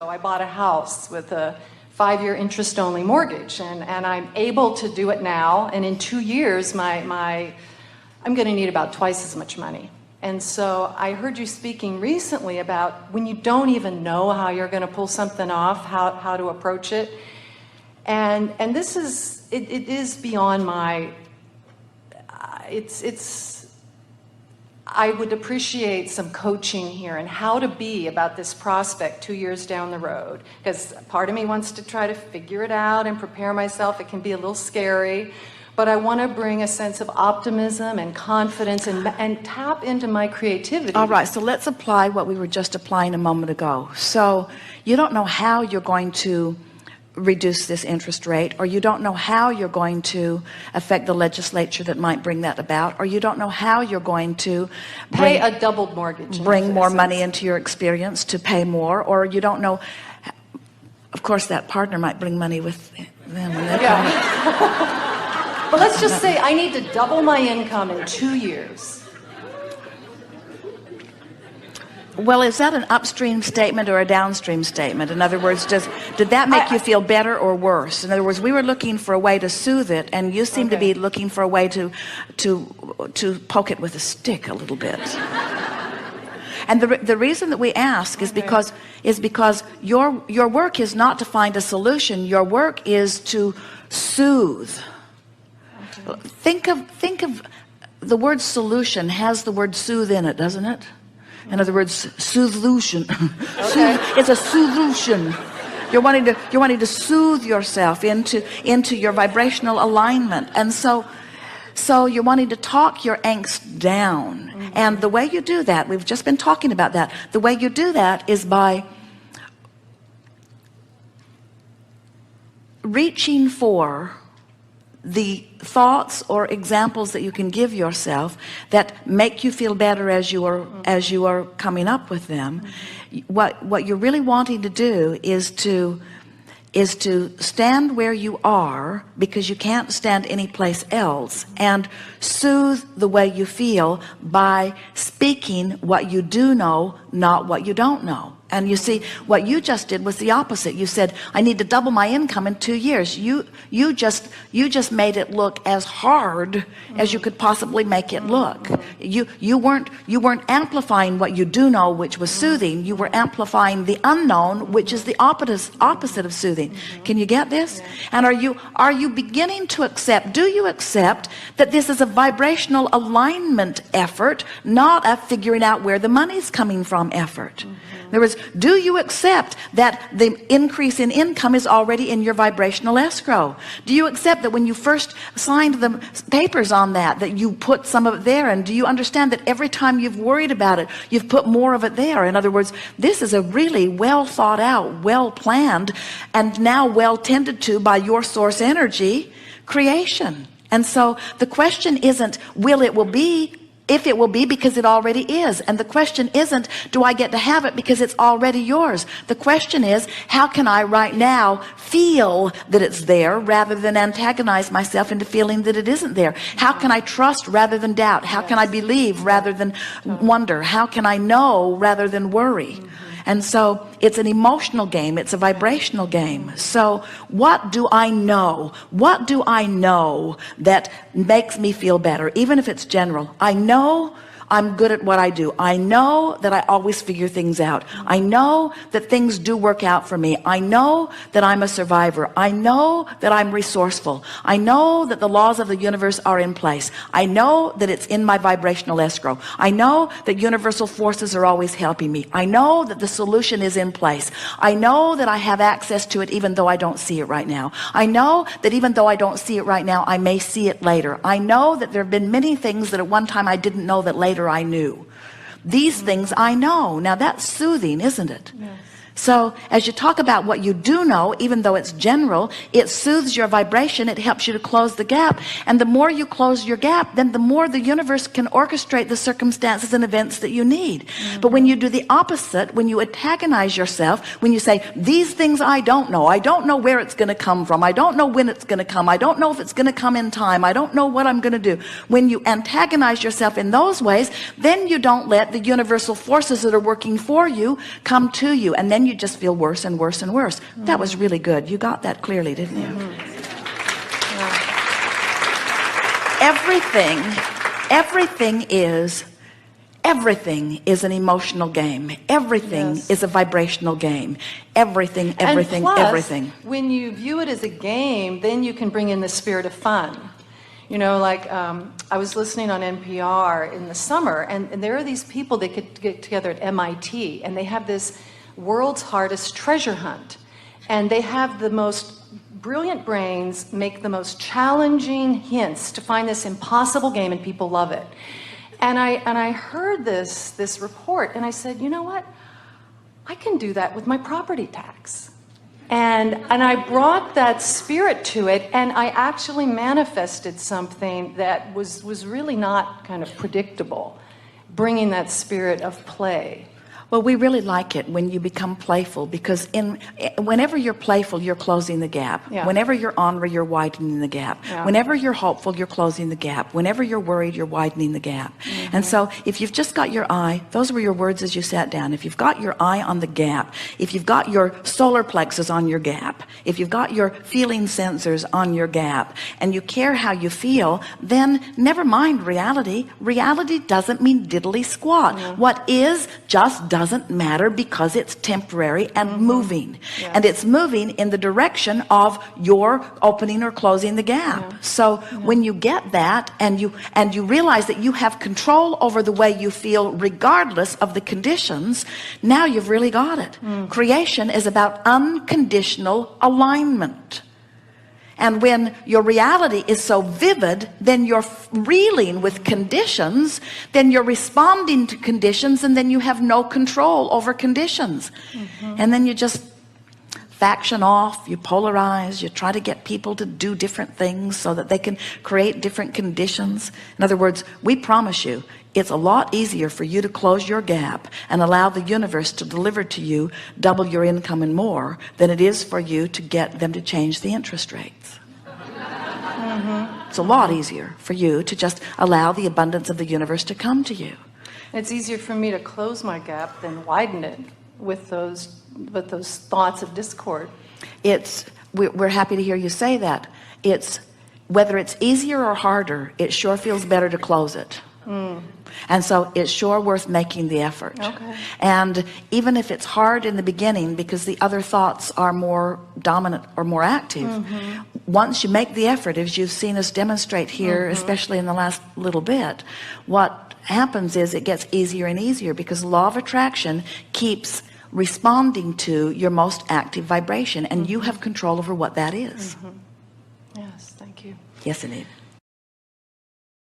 I bought a house with a 5-year interest-only mortgage, and I'm able to do it now. And in 2 years, I'm going to need about twice as much money. And so I heard you speaking recently about when you don't even know how you're going to pull something off, how to approach it. And this is, it is beyond my, I would appreciate some coaching here and how to be about this prospect 2 years down the road. Because part of me wants to try to figure it out and prepare myself. It can be a little scary. But I want to bring a sense of optimism and confidence and tap into my creativity. All right, so let's apply what we were just applying a moment ago. So you don't know how you're going to reduce this interest rate, or you don't know how you're going to affect the legislature that might bring that about, or you don't know how you're going to pay a doubled mortgage, bring more money into your experience to pay more, or you don't know, of course that partner might bring money with them. Yeah. But let's just say I need to double my income in 2 years. Well, is that an upstream statement or a downstream statement? In other words, did that make you feel better or worse? In other words, we were looking for a way to soothe it, and you seem to be looking for a way to poke it with a stick a little bit. And the reason that we ask is because your work is not to find a solution. Your work is to soothe. Think of the word solution has the word soothe in it, doesn't it? In other words, solution. Okay. It's a solution. You're wanting to soothe yourself into your vibrational alignment, and so you're wanting to talk your angst down. Mm-hmm. And the way you do that, we've just been talking about that. The way you do that is by reaching for the thoughts or examples that you can give yourself that make you feel better as you are coming up with them. What you're really wanting to do is to stand where you are, because you can't stand anyplace else, and soothe the way you feel by speaking what you do know, not what you don't know. And you see, what you just did was the opposite. You said, I need to double my income in 2 years. You just made it look as hard as you could possibly make it look. You weren't amplifying what you do know, which was soothing. You were amplifying the unknown, which is the opposite of soothing. Can you get this? And are you beginning to accept, do you accept that this is a vibrational alignment effort, not a figuring out where the money's coming from effort? In other words, do you accept that the increase in income is already in your vibrational escrow? Do you accept that when you first signed the papers on that you put some of it there? And do you understand that every time you've worried about it, you've put more of it there? In other words, this is a really well thought out, well planned, and now well tended to by your source energy creation. And so the question isn't will be, if it will be, because it already is. And the question isn't, do I get to have it because it's already yours? The question is, how can I right now feel that it's there rather than antagonize myself into feeling that it isn't there? How can I trust rather than doubt? How can I believe rather than wonder? How can I know rather than worry? And so it's an emotional game. It's a vibrational game. So what do I know? What do I know that makes me feel better? Even if it's general. I know I'm good at what I do. I know that I always figure things out. I know that things do work out for me. I know that I'm a survivor. I know that I'm resourceful. I know that the laws of the universe are in place. I know that it's in my vibrational escrow. I know that universal forces are always helping me. I know that the solution is in place. I know that I have access to it even though I don't see it right now. I know that even though I don't see it right now, I may see it later. I know that there have been many things that at one time I didn't know that later I knew. These things I know. Now that's soothing, isn't it? Yes. So as you talk about what you do know, even though it's general, it soothes your vibration. It helps you to close the gap. And the more you close your gap, then the more the universe can orchestrate the circumstances and events that you need. But when you do the opposite, when you antagonize yourself, when you say, these things I don't know where it's going to come from, I don't know when it's going to come, I don't know if it's going to come in time, I don't know what I'm going to do. When you antagonize yourself in those ways, then you don't let the universal forces that are working for you come to you. And then then you just feel worse and worse and worse. That was really good. You got that clearly, didn't you? Everything is an emotional game. Everything is a vibrational game. Everything. And plus, when you view it as a game, then you can bring in the spirit of fun. You know, like I was listening on NPR in the summer, and there are these people that could get together at MIT, and they have this world's hardest treasure hunt. And they have the most brilliant brains make the most challenging hints to find this impossible game, and people love it. And I heard this report, and I said, you know what? I can do that with my property tax. And I brought that spirit to it, and I actually manifested something that was really not kind of predictable, bringing that spirit of play. Well, we really like it when you become playful, because whenever you're playful, you're closing the gap. Yeah. Whenever you're ornery, you're widening the gap. Yeah. Whenever you're hopeful, you're closing the gap. Whenever you're worried, you're widening the gap. And so if you've just got your eye, those were your words as you sat down, if you've got your eye on the gap, if you've got your solar plexus on your gap, if you've got your feeling sensors on your gap, and you care how you feel, then never mind reality. Reality doesn't mean diddly squat. What is just doesn't matter, because it's temporary and moving. And it's moving in the direction of your opening or closing the gap. So when you get that, and you realize that you have control over the way you feel regardless of the conditions, now you've really got it. Creation is about unconditional alignment. And when your reality is so vivid, then you're reeling with conditions, then you're responding to conditions, and then you have no control over conditions. And then you just faction off, you polarize, you try to get people to do different things so that they can create different conditions. In other words, we promise you, it's a lot easier for you to close your gap and allow the universe to deliver to you double your income and more than it is for you to get them to change the interest rates. It's a lot easier for you to just allow the abundance of the universe to come to you. It's easier for me to close my gap than widen it with those thoughts of discord. We're happy to hear you say that. Whether it's easier or harder, it sure feels better to close it. And so it's sure worth making the effort. And even if it's hard in the beginning because the other thoughts are more dominant or more active, once you make the effort, as you've seen us demonstrate here, especially in the last little bit, what happens is it gets easier and easier, because the law of attraction keeps responding to your most active vibration, and you have control over what that is. Yes, thank you. Yes, indeed.